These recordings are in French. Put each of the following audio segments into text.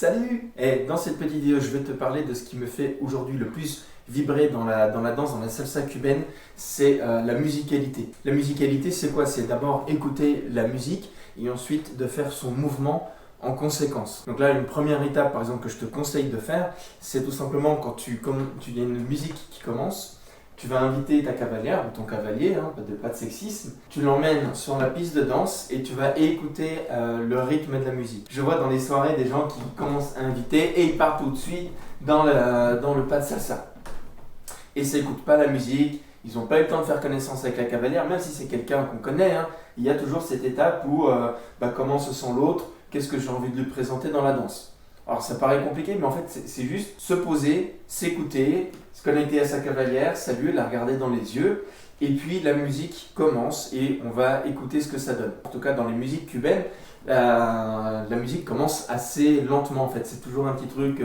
Salut! Et dans cette petite vidéo, je vais te parler de ce qui me fait aujourd'hui le plus vibrer dans la danse, dans la salsa cubaine, c'est la musicalité. La musicalité, c'est quoi? C'est d'abord écouter la musique et ensuite de faire son mouvement en conséquence. Donc là, une première étape, par exemple, que je te conseille de faire, c'est tout simplement quand tu y a une musique qui commence, tu vas inviter ta cavalière ou ton cavalier, pas de sexisme, tu l'emmènes sur la piste de danse et tu vas écouter le rythme de la musique. Je vois dans les soirées des gens qui commencent à inviter et ils partent tout de suite dans le pas de salsa. Et ça n'écoute pas la musique, ils n'ont pas eu le temps de faire connaissance avec la cavalière, même si c'est quelqu'un qu'on connaît, il y a toujours cette étape où comment se sent l'autre, qu'est-ce que j'ai envie de lui présenter dans la danse. Alors ça paraît compliqué, mais en fait c'est juste se poser, s'écouter, se connecter à sa cavalière, saluer, la regarder dans les yeux, et puis la musique commence et on va écouter ce que ça donne. En tout cas dans les musiques cubaines, la musique commence assez lentement en fait, c'est toujours un petit truc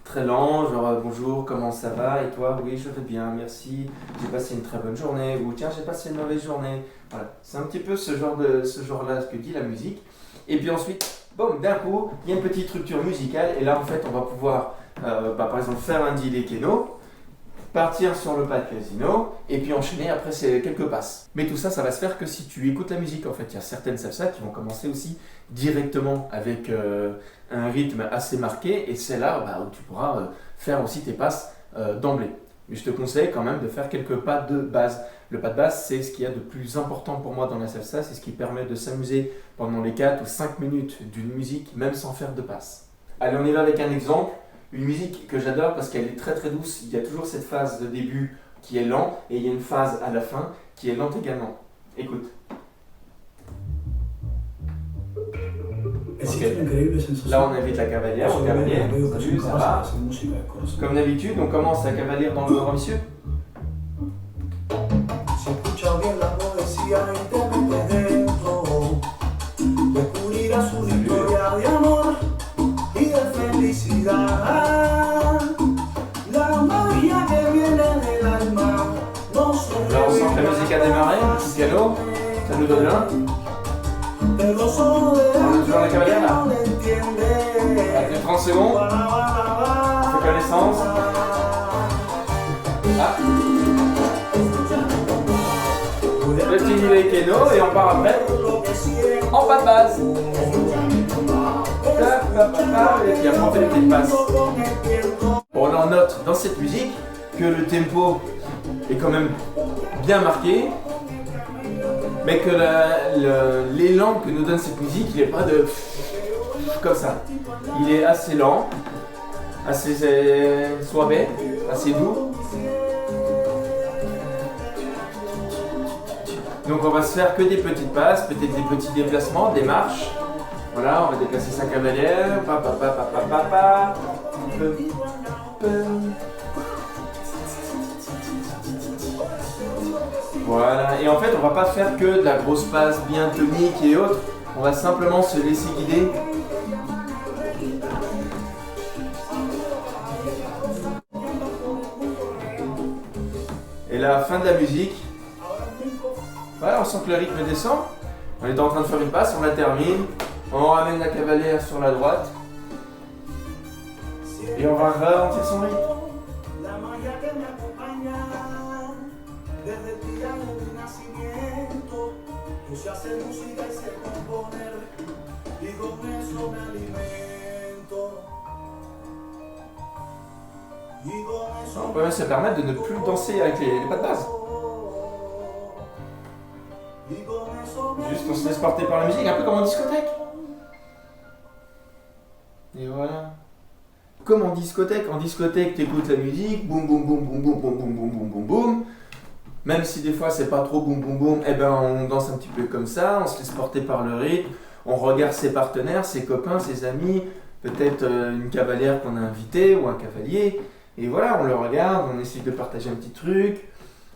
très lent, genre bonjour, comment ça va, et toi? Oui, je vais bien, merci, j'ai passé une très bonne journée, ou tiens, j'ai passé une mauvaise journée. Voilà, c'est un petit peu ce genre-là, ce que dit la musique. Et puis ensuite, boum, d'un coup, il y a une petite structure musicale, et là en fait, on va pouvoir, par exemple, faire un delay keno, partir sur le pas de casino, et puis enchaîner après c'est quelques passes. Mais tout ça, ça va se faire que si tu écoutes la musique. En fait, il y a certaines salsas qui vont commencer aussi directement avec un rythme assez marqué, et c'est là où tu pourras faire aussi tes passes d'emblée. Mais je te conseille quand même de faire quelques pas de base. Le pas de base, c'est ce qu'il y a de plus important pour moi dans la salsa, c'est ce qui permet de s'amuser pendant les 4 ou 5 minutes d'une musique, même sans faire de passe. Allez, on y va avec un exemple. Une musique que j'adore parce qu'elle est très très douce. Il y a toujours cette phase de début qui est lente et il y a une phase à la fin qui est lente également. Écoute. Okay. Là, on invite la cavalière, au cavalier. Salut, ça va? Comme d'habitude, on commence la cavalière dans le grand monsieur. Là, on sent que la musique a démarré, un petit piano, ça nous donne l'un. On a toujours la cavalière là. Avec 30 secondes, on fait connaissance. Ah. Le petit delay keno et on part après en pas de base. Et puis après on fait des petites passes. On en note dans cette musique que le tempo est quand même bien marqué, mais que l'élan que nous donne cette musique, il n'est pas de comme ça. Il est assez lent, assez suave, assez doux. Donc on va se faire que des petites passes, peut-être des petits déplacements, des marches. Voilà, on va déplacer sa cavalière. Voilà, et en fait on va pas faire que de la grosse passe bien tonique et autres, on va simplement se laisser guider. Et la fin de la musique, voilà, on sent que le rythme descend, on est en train de faire une passe, on la termine, on ramène la cavalière sur la droite, et on va ralentir son rythme. On peut même se permettre de ne plus danser avec les pas de base. Juste on se laisse porter par la musique, un peu comme en discothèque. Et voilà. Comme en discothèque t'écoutes la musique, boum boum boum boum boum boum boum boum boum boum boum. Même si des fois c'est pas trop boum boum boum, on danse un petit peu comme ça, on se laisse porter par le rythme, on regarde ses partenaires, ses copains, ses amis, peut-être une cavalière qu'on a invitée ou un cavalier, et voilà, on le regarde, on essaie de partager un petit truc.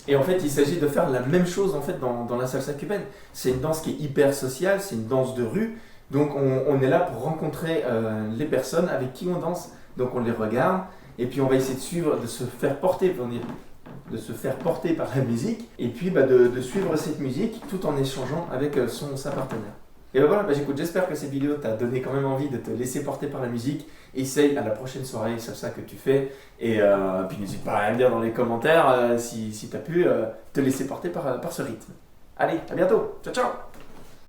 Et en fait, il s'agit de faire la même chose en fait dans la salsa cubaine. C'est une danse qui est hyper sociale, c'est une danse de rue, donc on est là pour rencontrer les personnes avec qui on danse. Donc on les regarde, et puis on va essayer de suivre, de se faire porter, par la musique, et puis de suivre cette musique tout en échangeant avec sa partenaire. Et ben voilà, j'écoute, j'espère que cette vidéo t'a donné quand même envie de te laisser porter par la musique essaye à la prochaine soirée salsa que tu fais. Et puis n'hésite pas à me dire dans les commentaires si tu as pu te laisser porter par ce rythme. Allez, à bientôt. Ciao, ciao.